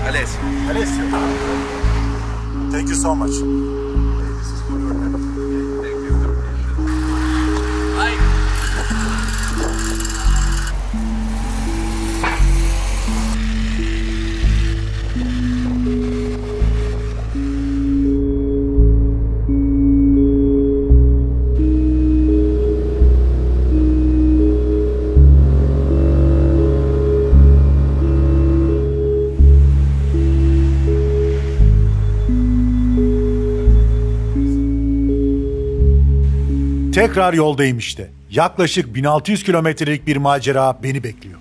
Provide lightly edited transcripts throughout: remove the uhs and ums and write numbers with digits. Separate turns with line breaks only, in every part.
Alessio.
Alessio. Thank you so much.
Tekrar yoldayım işte. Yaklaşık 1600 kilometrelik bir macera beni bekliyor.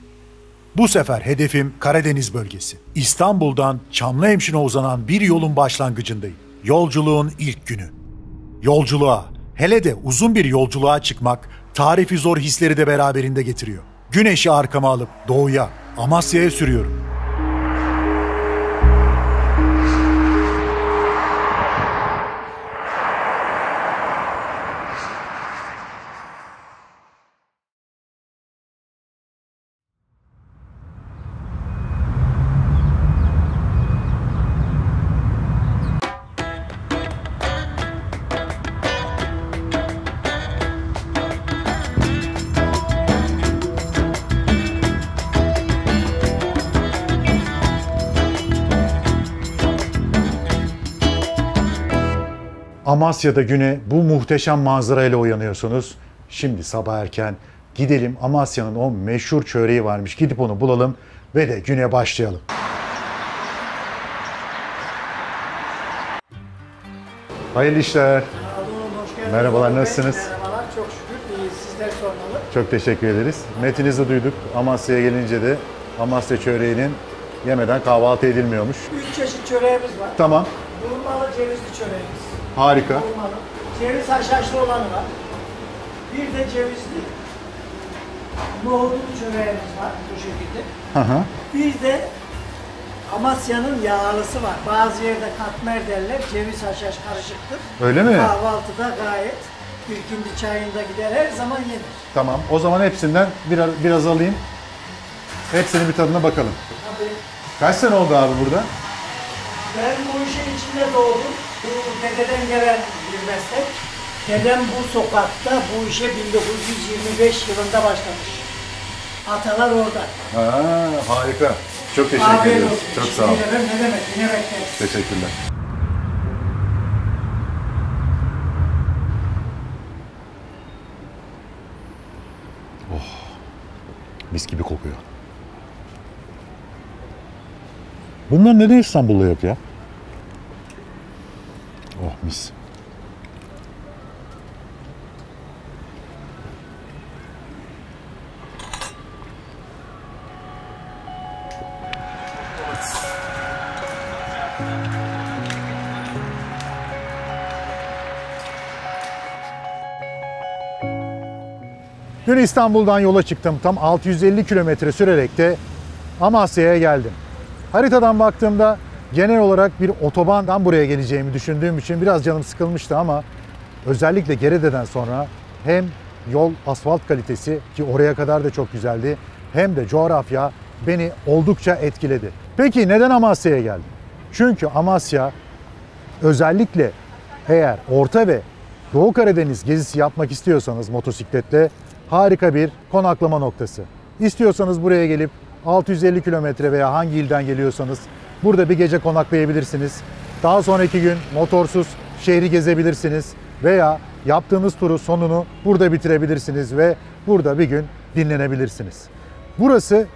Bu sefer hedefim Karadeniz bölgesi. İstanbul'dan Çamlıhemşin'e uzanan bir yolun başlangıcındayım. Yolculuğun ilk günü. Yolculuğa, hele de uzun bir yolculuğa çıkmak tarifi zor hisleri de beraberinde getiriyor. Güneşi arkama alıp doğuya, Amasya'ya sürüyorum. Amasya'da güne bu muhteşem manzarayla uyanıyorsunuz. Şimdi sabah erken gidelim, Amasya'nın o meşhur çöreği varmış. Gidip onu bulalım ve de güne başlayalım. Hayırlı işler. Merhabalar, nasılsınız?
Merhabalar, çok şükür iyiyiz. Sizler sormalı.
Çok teşekkür ederiz. Metinizi duyduk. Amasya'ya gelince de Amasya çöreğinin yemeden kahvaltı edilmiyormuş.
3 çeşit çöreğimiz var.
Tamam.
Burmalı cevizli çöreğimiz.
Harika.
Burmalı. Ceviz haşhaşlı olanı var. Bir de cevizli nohutlu çöreğimiz var bu şekilde.
Hı.
Bir de Amasya'nın yağlısı var. Bazı yerde katmer derler. Ceviz haşhaş karışıktır.
Öyle mi?
Kahvaltıda gayet ilkindi çayında gider. Her zaman yenir.
Tamam. O zaman hepsinden biraz alayım. Hepsinin bir tadına bakalım.
Tabii.
Kaç sene oldu abi burada?
Ben bu işin içinde doğdum. Bu dededen gelen bir meslek. Dedem bu sokakta bu işe 1925 yılında başlamış. Atalar orada.
Harika. Çok teşekkür
Afiyet
ederim.
olsun.
Çok sağ olun.
Ne demek, yine bekleriz.
Teşekkürler. Oh. Mis gibi kokuyor. Bunlar neden İstanbul'da yok ya? Oh mis. Dün İstanbul'dan yola çıktım. Tam 650 kilometre sürerek de Amasya'ya geldim. Haritadan baktığımda genel olarak bir otobandan buraya geleceğimi düşündüğüm için biraz canım sıkılmıştı ama özellikle Gerede'den sonra hem yol asfalt kalitesi ki oraya kadar da çok güzeldi hem de coğrafya beni oldukça etkiledi. Peki neden Amasya'ya geldim? Çünkü Amasya özellikle eğer Orta ve Doğu Karadeniz gezisi yapmak istiyorsanız motosikletle harika bir konaklama noktası. İstiyorsanız buraya gelip 650 kilometre veya hangi ilden geliyorsanız burada bir gece konaklayabilirsiniz. Daha sonraki gün motorsuz şehri gezebilirsiniz veya yaptığınız turu sonunu burada bitirebilirsiniz ve burada bir gün dinlenebilirsiniz. Burası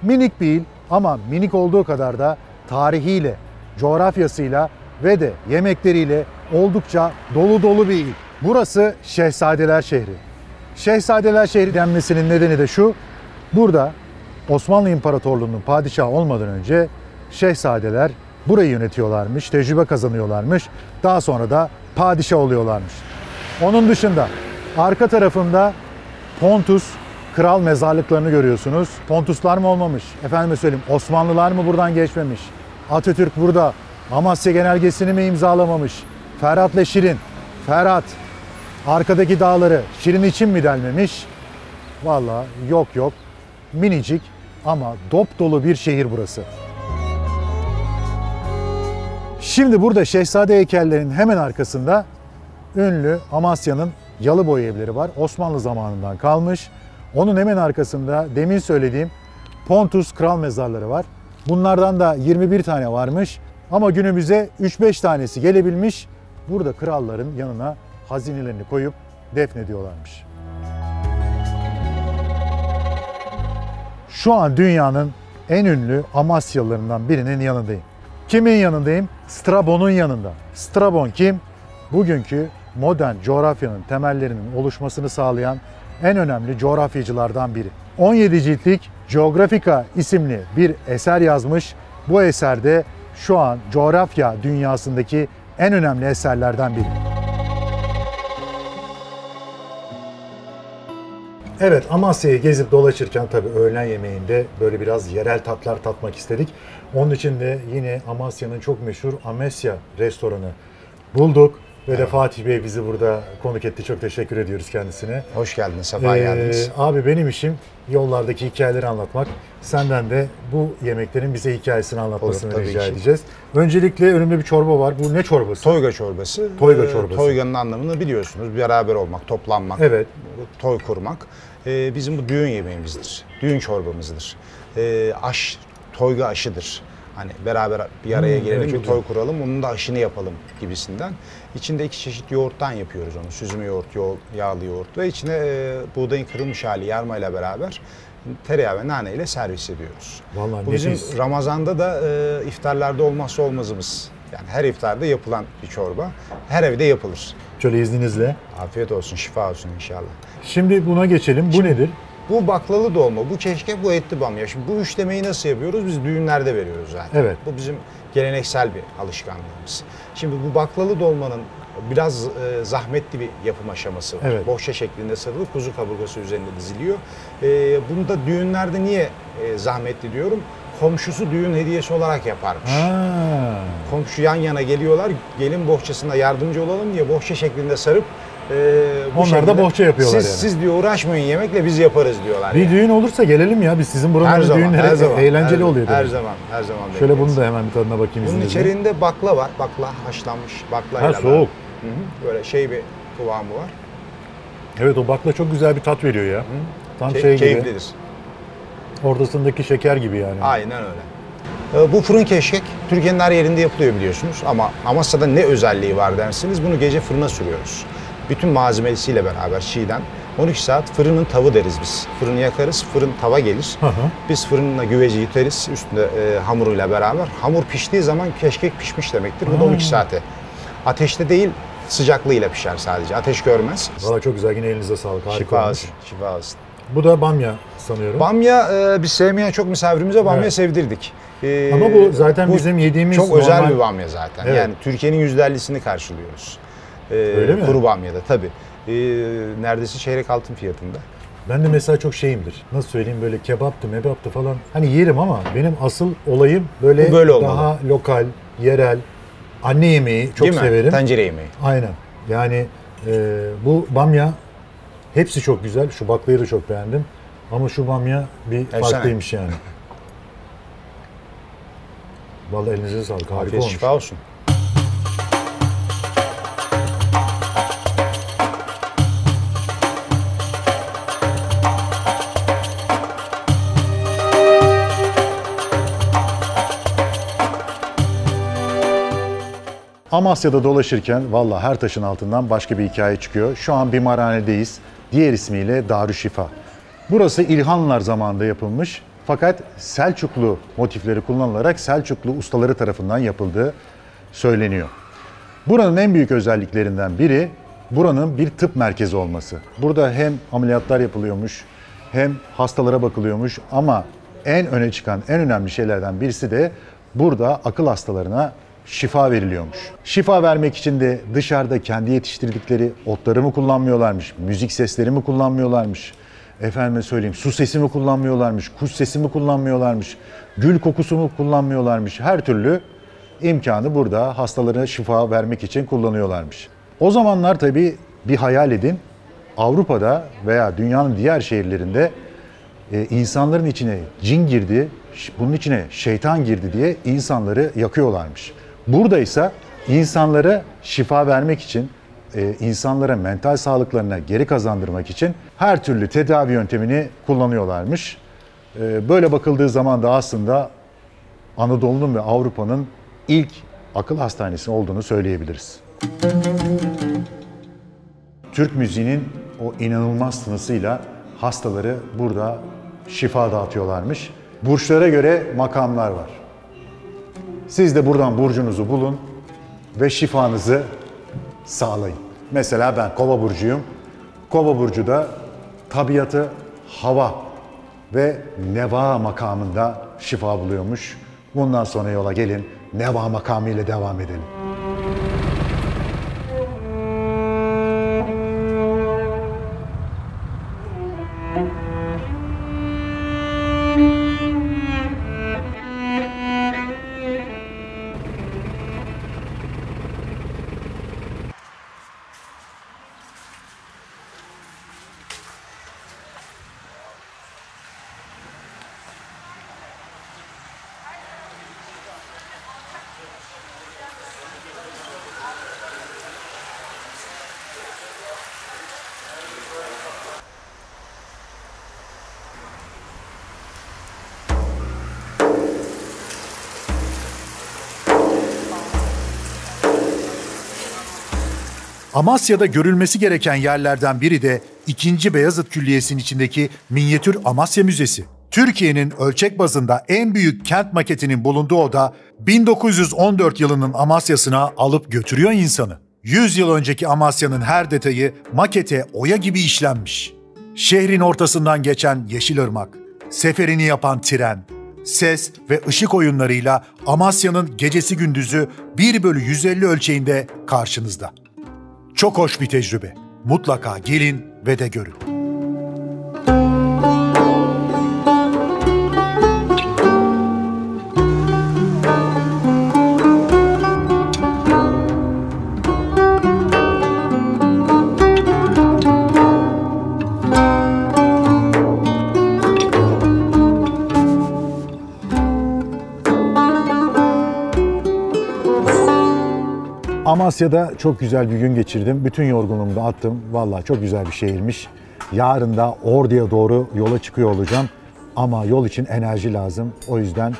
minik bir il ama minik olduğu kadar da tarihiyle, coğrafyasıyla ve de yemekleriyle oldukça dolu bir il. Burası Şehzadeler şehri. Şehzadeler şehri denmesinin nedeni de şu: burada Osmanlı İmparatorluğu'nun padişahı olmadan önce şehzadeler burayı yönetiyorlarmış, tecrübe kazanıyorlarmış. Daha sonra da padişah oluyorlarmış. Onun dışında arka tarafında Pontus kral mezarlıklarını görüyorsunuz. Pontuslar mı olmamış? Efendime söyleyeyim, Osmanlılar mı buradan geçmemiş? Atatürk burada Amasya Genelgesi'ni mi imzalamamış? Ferhat'la Şirin, Ferhat arkadaki dağları Şirin için mi delmemiş? Vallahi yok. Minicik ama dop dolu bir şehir burası. Şimdi burada Şehzade heykellerinin hemen arkasında ünlü Amasya'nın Yalıboy evleri var. Osmanlı zamanından kalmış. Onun hemen arkasında demin söylediğim Pontus Kral mezarları var. Bunlardan da 21 tane varmış ama günümüze 3-5 tanesi gelebilmiş. Burada kralların yanına hazinelerini koyup defnediyorlarmış. Şu an dünyanın en ünlü Amasyalılarından birinin yanındayım. Kimin yanındayım? Strabon'un yanında. Strabon kim? Bugünkü modern coğrafyanın temellerinin oluşmasını sağlayan en önemli coğrafyacılardan biri. 17 ciltlik Geographica isimli bir eser yazmış. Bu eserde şu an coğrafya dünyasındaki en önemli eserlerden biri. Evet, Amasya'yı gezip dolaşırken tabii öğlen yemeğinde böyle biraz yerel tatlar tatmak istedik. Onun için de yine Amasya'nın çok meşhur Amasya restoranı bulduk. Ve de Fatih Bey bizi burada konuk etti. Çok teşekkür ediyoruz kendisine.
Hoş geldiniz, sefa geldiniz.
Abi benim işim yollardaki hikayeleri anlatmak. Senden de bu yemeklerin bize hikayesini anlatmasını
Olur,
rica
ki.
edeceğiz. Öncelikle önümde bir çorba var. Bu ne çorbası?
Toyga çorbası.
Toyga çorbası.
Toyga'nın anlamını biliyorsunuz. Beraber olmak, toplanmak,
Evet.
toy kurmak. Bizim bu düğün yemeğimizdir. Düğün çorbamızdır. Toyga aşıdır. Hani beraber bir araya gelelim,
evet,
bir toy kuralım, onun da aşını yapalım gibisinden. İçinde 2 çeşit yoğurttan yapıyoruz onu. Süzme yoğurt, yağlı yoğurt ve içine buğdayın kırılmış hali yarmayla beraber tereyağı ve nane ile servis ediyoruz.
Vallahi
Bu bizim
nefis.
Ramazan'da da iftarlarda olmazsa olmazımız. Yani her iftarda yapılan bir çorba. Her evde yapılır.
Şöyle izninizle.
Afiyet olsun, şifa olsun inşallah.
Şimdi buna geçelim. Bu nedir?
Bu baklalı dolma, bu keşkek, bu etli bamya. Şimdi bu üçlemeyi nasıl yapıyoruz? Biz düğünlerde veriyoruz zaten.
Evet.
Bu bizim geleneksel bir alışkanlığımız. Şimdi bu baklalı dolmanın biraz zahmetli bir yapım aşaması var.
Evet.
Bohça şeklinde sarılıp kuzu kaburgası üzerinde diziliyor. Bunu da düğünlerde niye zahmetli diyorum? Komşusu düğün hediyesi olarak yaparmış.
Ha.
Komşu yan yana geliyorlar, gelin bohçasına yardımcı olalım diye bohça şeklinde sarıp
Onlar da bohça yapıyorlar yani.
Siz diyor uğraşmayın yemekle, biz yaparız diyorlar.
Bir
yani.
düğün olursa gelelim ya. Biz sizin buranın düğünleri eğlenceli oluyor.
Her
demek.
zaman, her zaman
Şöyle
bekleriz.
bunu da hemen bir tadına bakayım
Bunun
izninizle.
içeriğinde bakla var. Bakla haşlanmış baklayla.
Ha, soğuk.
Böyle şey bir kıvamı var.
Evet, o bakla çok güzel bir tat veriyor ya. Tam şey gibi.
Keyiflidir.
Ortasındaki şeker gibi yani.
Aynen öyle. Bu fırın keşkek Türkiye'nin her yerinde yapılıyor biliyorsunuz. Ama Amasya'da ne özelliği var derseniz bunu gece fırına sürüyoruz. Bütün malzemesiyle beraber çiğden 12 saat fırının tavı deriz biz. Fırını yakarız, fırın tava gelir.
Hı hı.
Biz fırınla güveci yutarız üstünde hamuruyla beraber. Hamur piştiği zaman keşkek pişmiş demektir. Bu da 12 saate. Ateşte değil, sıcaklığıyla pişer sadece. Ateş görmez.
Valla çok güzel, yine elinize sağlık. Harika
Şifa
olmuş.
olsun, şifa olsun.
Bu da bamya sanıyorum.
Bamya, biz sevmeyen çok misafirimize bamya
Evet.
sevdirdik.
Ama bu zaten bizim yediğimiz
çok özel
normal-
bir bamya zaten.
Evet.
Yani Türkiye'nin %50'sini karşılıyoruz.
Öyle mi?
Kuru bamyada tabii. Neredeyse çeyrek altın fiyatında.
Ben de mesela çok şeyimdir. Nasıl söyleyeyim, böyle kebaptı, mebaptı falan. Hani yerim ama benim asıl olayım böyle,
Bu böyle olmalı.
daha lokal, yerel, anne yemeği çok
Değil mi?
severim.
Tencere yemeği.
Aynen. Yani bu bamya hepsi çok güzel. Şu baklayı da çok beğendim. Ama şu bamya bir
Efsane.
farklıymış yani. Vallahi elinize sağlık. Harika
Afiyet
olmuş.
şifa olsun.
Amasya'da dolaşırken valla her taşın altından başka bir hikaye çıkıyor. Şu an Bimarhane'deyiz. Diğer ismiyle Darüşşifa. Burası İlhanlılar zamanında yapılmış. Fakat Selçuklu motifleri kullanılarak Selçuklu ustaları tarafından yapıldığı söyleniyor. Buranın en büyük özelliklerinden biri buranın bir tıp merkezi olması. Burada hem ameliyatlar yapılıyormuş hem hastalara bakılıyormuş ama en öne çıkan en önemli şeylerden birisi de burada akıl hastalarına şifa veriliyormuş. Şifa vermek için de dışarıda kendi yetiştirdikleri otları mı kullanmıyorlarmış, müzik sesleri mi kullanmıyorlarmış, efendime söyleyeyim su sesi mi kullanmıyorlarmış, kuş sesi mi kullanmıyorlarmış, gül kokusu mu kullanmıyorlarmış, her türlü imkanı burada hastalara şifa vermek için kullanıyorlarmış. O zamanlar tabii bir hayal edin, Avrupa'da veya dünyanın diğer şehirlerinde insanların içine cin girdi, bunun içine şeytan girdi diye insanları yakıyorlarmış. Burada ise insanlara şifa vermek için, insanlara mental sağlıklarına geri kazandırmak için her türlü tedavi yöntemini kullanıyorlarmış. Böyle bakıldığı zaman da aslında Anadolu'nun ve Avrupa'nın ilk akıl hastanesi olduğunu söyleyebiliriz. Türk müziğinin o inanılmaz tınısıyla hastaları burada şifa dağıtıyorlarmış. Burçlara göre makamlar var. Siz de buradan burcunuzu bulun ve şifanızı sağlayın. Mesela ben Kova burcuyum. Kova burcu da tabiatı hava ve neva makamında şifa buluyormuş. Bundan sonra yola gelin, neva makamı ile devam edelim. Amasya'da görülmesi gereken yerlerden biri de 2. Beyazıt Külliyesi'nin içindeki minyatür Amasya Müzesi. Türkiye'nin ölçek bazında en büyük kent maketinin bulunduğu oda 1914 yılının Amasya'sına alıp götürüyor insanı. 100 yıl önceki Amasya'nın her detayı makete oya gibi işlenmiş. Şehrin ortasından geçen Yeşilırmak, seferini yapan tren, ses ve ışık oyunlarıyla Amasya'nın gecesi gündüzü 1/150 ölçeğinde karşınızda. Çok hoş bir tecrübe. Mutlaka gelin ve de görün. Amasya'da çok güzel bir gün geçirdim. Bütün yorgunluğumu da attım. Vallahi çok güzel bir şehirmiş. Yarın da Ordu'ya doğru yola çıkıyor olacağım. Ama yol için enerji lazım. O yüzden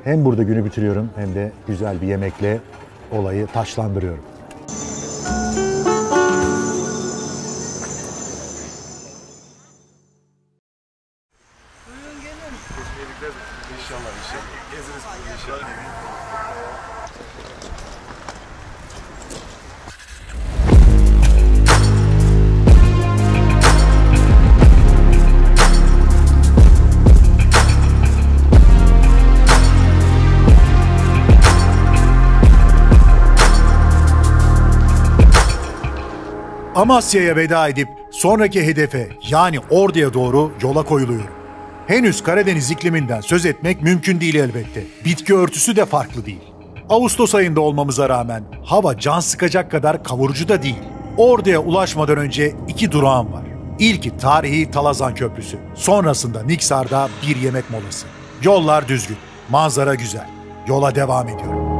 hem burada günü bitiriyorum hem de güzel bir yemekle olayı taşlandırıyorum. Amasya'ya veda edip sonraki hedefe yani Ordu'ya doğru yola koyuluyorum. Henüz Karadeniz ikliminden söz etmek mümkün değil elbette. Bitki örtüsü de farklı değil. Ağustos ayında olmamıza rağmen hava can sıkacak kadar kavurucu da değil. Ordu'ya ulaşmadan önce 2 durağım var. İlki tarihi Talazan Köprüsü. Sonrasında Niksar'da bir yemek molası. Yollar düzgün, manzara güzel. Yola devam ediyorum.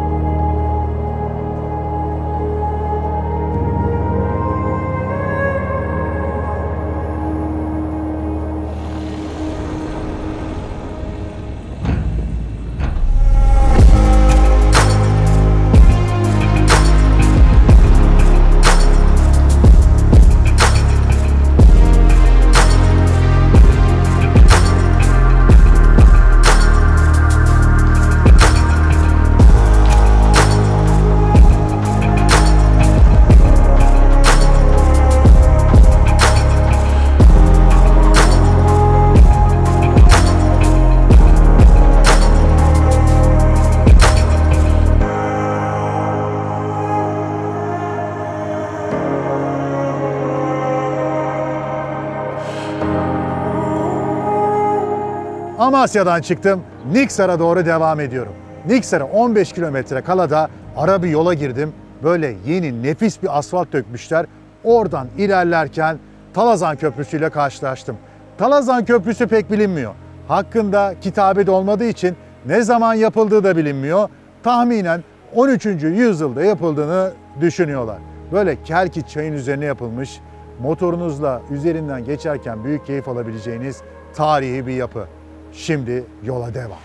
Amasya'dan çıktım, Niksar'a doğru devam ediyorum. Niksar'a 15 kilometre kala da ara bir yola girdim. Böyle yeni nefis bir asfalt dökmüşler. Oradan ilerlerken Talazan Köprüsü ile karşılaştım. Talazan Köprüsü pek bilinmiyor. Hakkında kitabede olmadığı için ne zaman yapıldığı da bilinmiyor. Tahminen 13. yüzyılda yapıldığını düşünüyorlar. Böyle Kelkit çayın üzerine yapılmış, motorunuzla üzerinden geçerken büyük keyif alabileceğiniz tarihi bir yapı. Şimdi yola devam.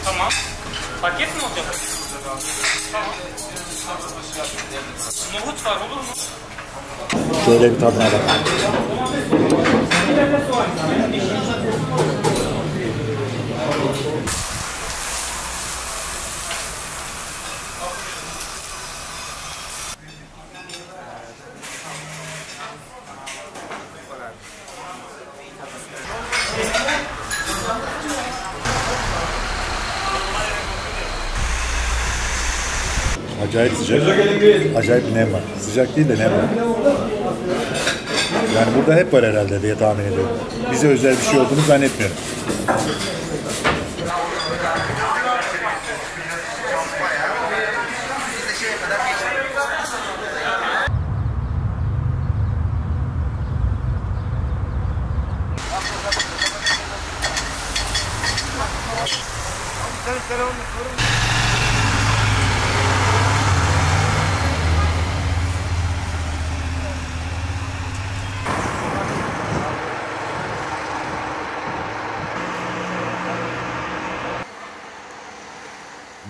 Tamam. Paket mi olacak? Tamam. Nohut var, olur mu?
Şöyle bir tadına bak. Acayip sıcak, acayip nem var. Sıcak değil de nem var. Yani burada hep var herhalde diye tahmin ediyorum. Bize özel bir şey olduğunu zannetmiyorum.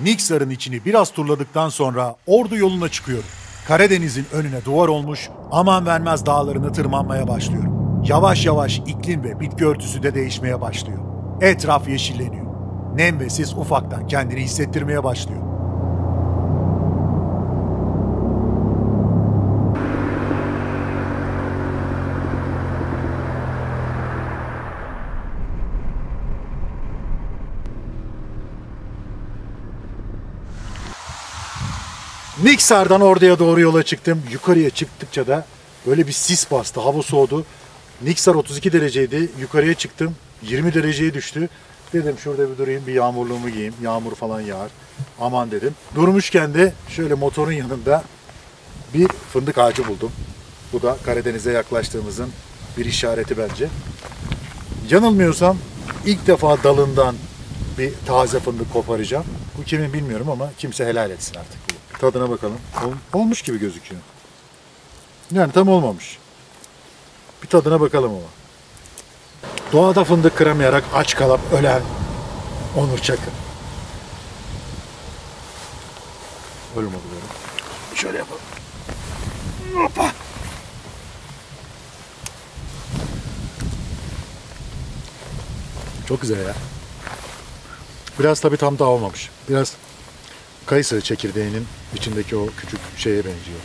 Niksar'ın içini biraz turladıktan sonra Ordu yoluna çıkıyorum. Karadeniz'in önüne duvar olmuş, aman vermez dağlarını tırmanmaya başlıyorum. Yavaş yavaş iklim ve bitki örtüsü de değişmeye başlıyor. Etraf yeşilleniyor. Nem ve sis ufaktan kendini hissettirmeye başlıyor. Niksar'dan Ordu'ya doğru yola çıktım. Yukarıya çıktıkça da böyle bir sis bastı, hava soğudu. Niksar 32 dereceydi, yukarıya çıktım 20 dereceye düştü. Dedim şurada bir durayım, bir yağmurluğumu giyeyim, yağmur falan yağar. Aman dedim. Durmuşken de şöyle motorun yanında bir fındık ağacı buldum. Bu da Karadeniz'e yaklaştığımızın bir işareti bence. Yanılmıyorsam ilk defa dalından bir taze fındık koparacağım. Bu kimin bilmiyorum ama kimse helal etsin artık. Tadına bakalım. Olmuş gibi gözüküyor. Yani tam olmamış. Bir tadına bakalım ama. Doğada fındık kıramayarak aç kalıp ölen Onur Çakır. Ölüm oluyorum. Şöyle yapalım. Hoppa. Çok güzel ya. Biraz tabii tam da olmamış. Biraz kayısı çekirdeğinin içindeki o küçük şeye benziyor.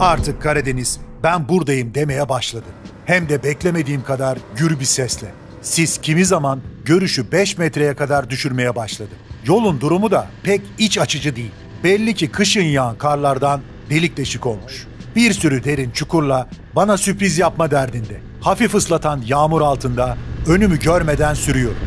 Artık Karadeniz ben buradayım demeye başladı. Hem de beklemediğim kadar gür bir sesle. Sis kimi zaman görüşü 5 metreye kadar düşürmeye başladı. Yolun durumu da pek iç açıcı değil. Belli ki kışın yağan karlardan delik deşik olmuş. Bir sürü derin çukurla bana sürpriz yapma derdinde. Hafif ıslatan yağmur altında önümü görmeden sürüyorum.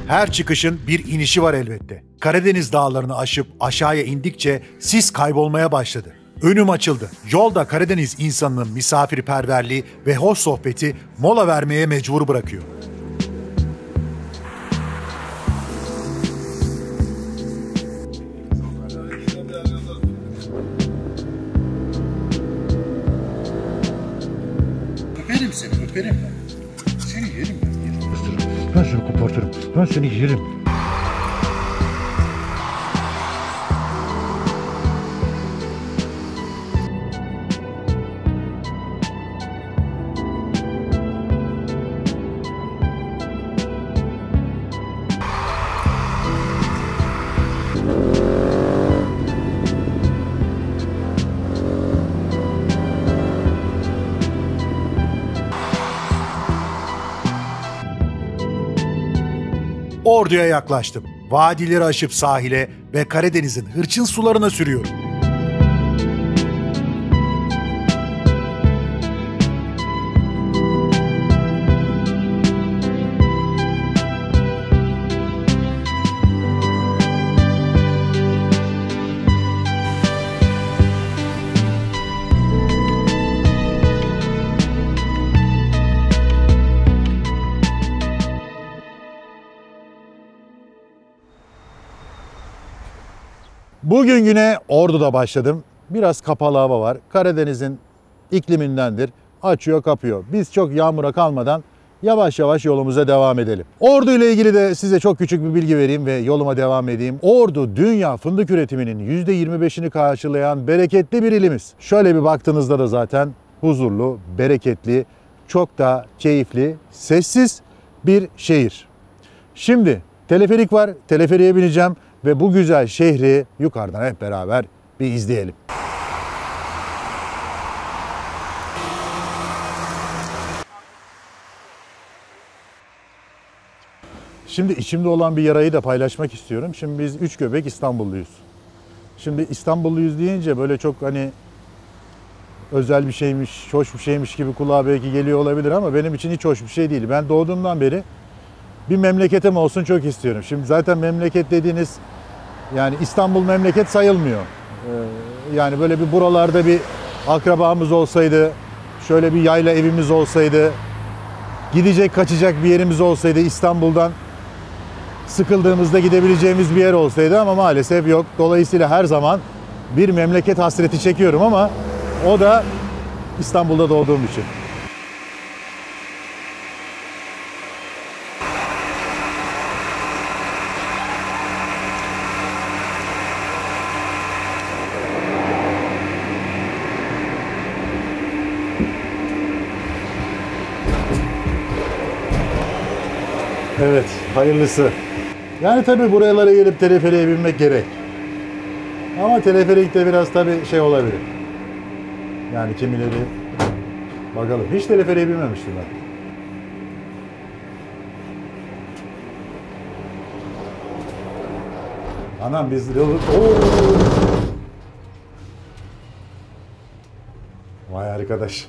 Her çıkışın bir inişi var elbette. Karadeniz dağlarını aşıp aşağıya indikçe sis kaybolmaya başladı. Önüm açıldı. Yolda Karadeniz insanının misafirperverliği ve hoş sohbeti mola vermeye mecbur bırakıyor.
Öperim seni, öperim ben. Seni yerim ben, yerim.
Ben seni kopartırım. Ben seni yerim. Ordu'ya yaklaştım. Vadileri aşıp sahile ve Karadeniz'in hırçın sularına sürüyorum. Bugün güne Ordu'da başladım. Biraz kapalı hava var. Karadeniz'in iklimindendir. Açıyor kapıyor. Biz çok yağmura kalmadan yavaş yavaş yolumuza devam edelim. Ordu ile ilgili de size çok küçük bir bilgi vereyim ve yoluma devam edeyim. Ordu dünya fındık üretiminin %25'ini karşılayan bereketli bir ilimiz. Şöyle bir baktığınızda da zaten huzurlu, bereketli, çok da keyifli, sessiz bir şehir. Şimdi teleferik var. Teleferiğe bineceğim ve bu güzel şehri yukarıdan hep beraber bir izleyelim. Şimdi içimde olan bir yarayı da paylaşmak istiyorum. Şimdi biz 3 göbek İstanbulluyuz. Şimdi İstanbulluyuz deyince böyle çok hani özel bir şeymiş, hoş bir şeymiş gibi kulağa belki geliyor olabilir ama benim için hiç hoş bir şey değil. Ben doğduğumdan beri bir memleketim olsun çok istiyorum. Şimdi zaten memleket dediğiniz yani İstanbul memleket sayılmıyor. Yani böyle bir buralarda bir akrabamız olsaydı, şöyle bir yayla evimiz olsaydı, gidecek kaçacak bir yerimiz olsaydı, İstanbul'dan sıkıldığımızda gidebileceğimiz bir yer olsaydı ama maalesef yok. Dolayısıyla her zaman bir memleket hasreti çekiyorum ama o da İstanbul'da doğduğum için. Evet, hayırlısı. Yani tabii buralara gelip teleferiğe binmek gerek. Ama teleferikte biraz tabii şey olabilir. Yani kimileri... Bakalım, hiç teleferiğe binmemiştim ben. Anam biz... Vay arkadaş.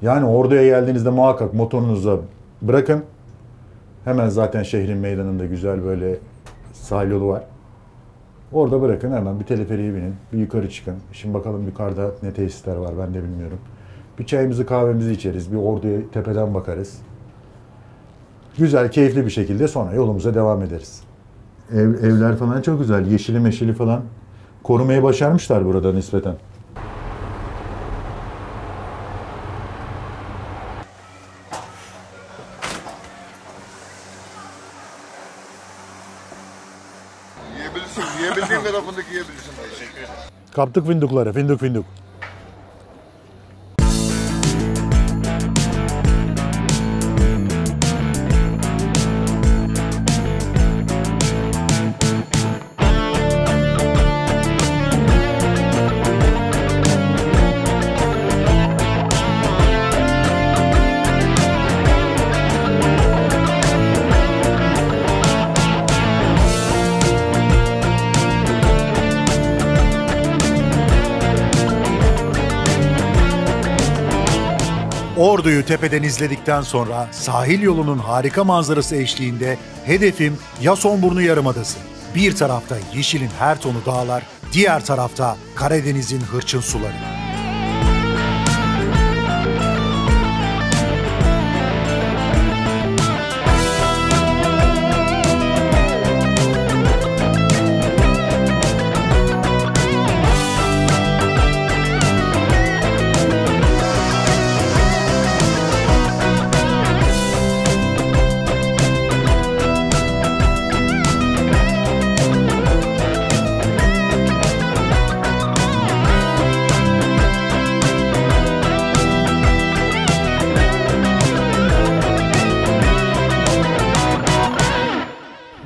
Yani Ordu'ya geldiğinizde muhakkak motorunuza bırakın. Hemen zaten şehrin meydanında güzel böyle sahil yolu var. Orada bırakın, hemen bir teleferiğe binin, bir yukarı çıkın. Şimdi bakalım yukarıda ne tesisler var ben de bilmiyorum. Bir çayımızı kahvemizi içeriz, bir Ordu'ya tepeden bakarız. Güzel, keyifli bir şekilde sonra yolumuza devam ederiz. Evler falan çok güzel, yeşili meşili falan korumayı başarmışlar burada nispeten.
Yiyebildiğin kadar fındık yiyebilirsin. Teşekkür ederim.
Kaptık fındıkları, fındık. Ordu'yu tepeden izledikten sonra sahil yolunun harika manzarası eşliğinde hedefim Yasonburnu Yarımadası. Bir tarafta yeşilin her tonu dağlar, diğer tarafta Karadeniz'in hırçın suları.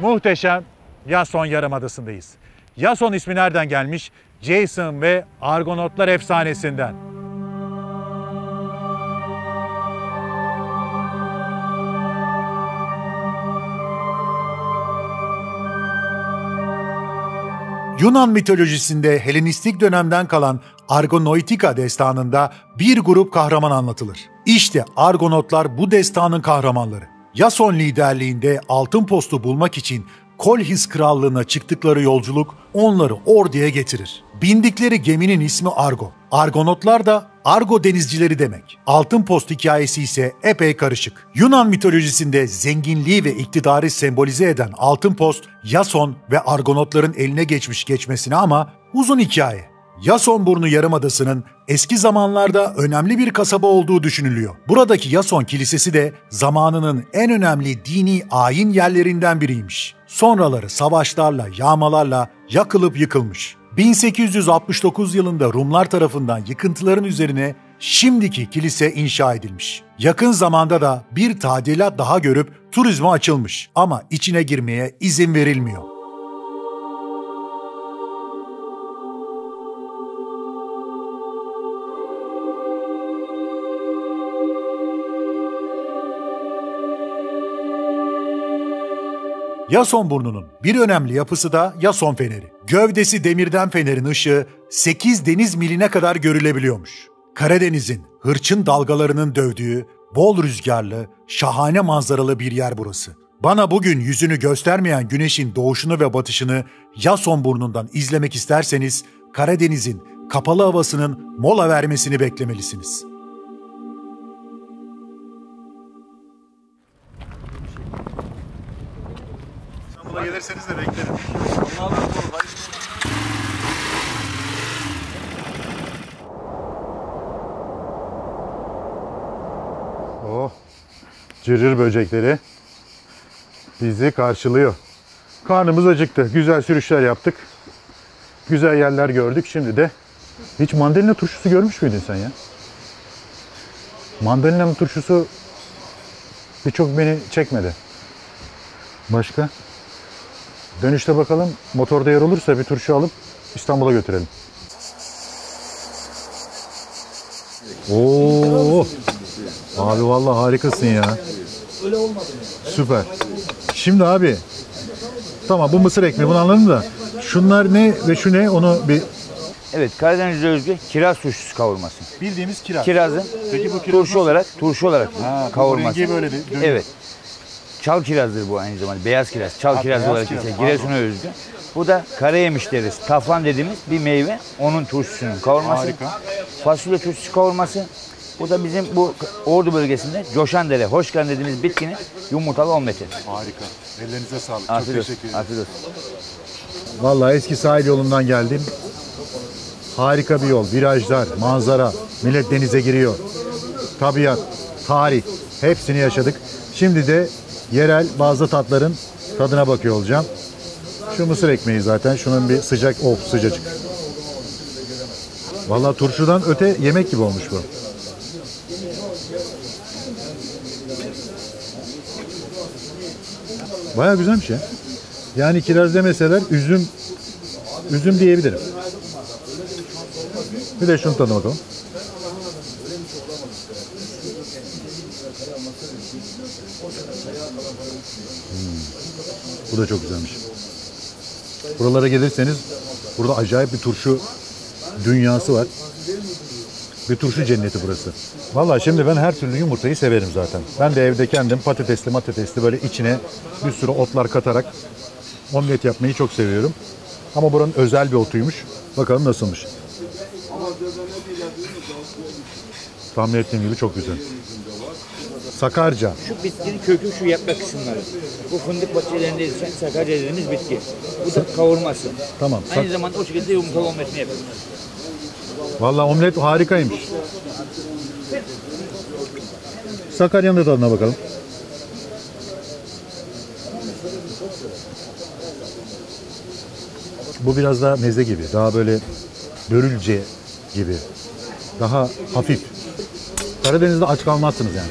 Muhteşem Yason Yarımadası'ndayız. Yason ismi nereden gelmiş? Jason ve Argonotlar efsanesinden. Yunan mitolojisinde Helenistik dönemden kalan Argonautika destanında bir grup kahraman anlatılır. İşte Argonotlar bu destanın kahramanları. Yason liderliğinde altın postu bulmak için Kolhis krallığına çıktıkları yolculuk onları orduya getirir. Bindikleri geminin ismi Argo. Argonotlar da Argo denizcileri demek. Altın post hikayesi ise epey karışık. Yunan mitolojisinde zenginliği ve iktidarı sembolize eden altın post, Yason ve Argonotların eline geçmesine ama uzun hikaye. Yasonburnu Yarımadası'nın eski zamanlarda önemli bir kasaba olduğu düşünülüyor. Buradaki Yason Kilisesi de zamanının en önemli dini ayin yerlerinden biriymiş. Sonraları savaşlarla, yağmalarla yakılıp yıkılmış. 1869 yılında Rumlar tarafından yıkıntıların üzerine şimdiki kilise inşa edilmiş. Yakın zamanda da bir tadilat daha görüp turizme açılmış ama içine girmeye izin verilmiyor. Yasonburnu'nun bir önemli yapısı da Yason Feneri. Gövdesi demirden fenerin ışığı 8 deniz miline kadar görülebiliyormuş. Karadeniz'in hırçın dalgalarının dövdüğü, bol rüzgarlı, şahane manzaralı bir yer burası. Bana bugün yüzünü göstermeyen güneşin doğuşunu ve batışını Yasonburnu'ndan izlemek isterseniz Karadeniz'in kapalı havasının mola vermesini beklemelisiniz.
İstanbul'a gelirseniz de beklerim.
Oh, cırır böcekleri bizi karşılıyor. Karnımız acıktı. Güzel sürüşler yaptık. Güzel yerler gördük. Şimdi de hiç mandalina turşusu görmüş müydün sen ya? Mandalina turşusu birçok beni çekmedi. Başka? Dönüşte bakalım, motorda yer olursa bir turşu alıp İstanbul'a götürelim. Oo! Abi vallahi harikasın ya. Süper. Şimdi abi, tamam bu mısır ekmeği, bunu anladım da şunlar ne ve şu ne, onu bir...
Evet, Karadeniz'e özgü kiraz turşusu kavurması.
Bildiğimiz kiraz.
Kirazın
Peki bu kiraz
turşu olarak kavurması.
Rengi böyle değil mi?
Evet. Çal kirazdır bu aynı zamanda. Beyaz kiraz. Çal kiraz
beyaz
olarak
kiraz,
geçer. Giresun'a özgü. Bu da karayemiş deriz. Taflan dediğimiz bir meyve. Onun turşusunun kavurması.
Harika.
Fasulye turşusu kavurması. Bu da bizim bu Ordu bölgesinde Coşandere, Hoşkan dediğimiz bitkinin yumurtalı omleti.
Harika. Ellerinize sağlık.
Afiyet
Çok teşekkür
olsun.
ederim.
Afiyet olsun.
Vallahi eski sahil yolundan geldim. Harika bir yol, virajlar, manzara, millet denize giriyor. Tabiat, tarih, hepsini yaşadık. Şimdi de yerel bazı tatların tadına bakıyor olacağım. Şu mısır ekmeği zaten, şunun bir sıcak, sıcacık. Vallahi turşudan öte yemek gibi olmuş bu. Bayağı güzelmiş ya. Yani kiraz demeseler üzüm diyebilirim. Bir de şunun tadına bakalım. Bu da çok güzelmiş. Buralara gelirseniz burada acayip bir turşu dünyası var. Bir cenneti burası. Vallahi şimdi ben her türlü yumurtayı severim zaten. Ben de evde kendim patatesli böyle içine bir sürü otlar katarak omlet yapmayı çok seviyorum. Ama buranın özel bir otuymuş. Bakalım nasılmış. Tahmin ettiğim gibi çok güzel. Sakarca.
Şu bitkinin kökü, şu yaprak kısımları. Bu fındık bahçelerinde yetişen sakarca dediğimiz bitki. Bu da kavurması.
Tamam.
Aynı zamanda o şekilde yumurtalı omletini yapıyoruz.
Vallahi omlet harikaymış. Sakarya'nın da tadına bakalım. Bu biraz daha meze gibi. Daha böyle börülce gibi. Daha hafif. Karadeniz'de aç kalmazsınız yani.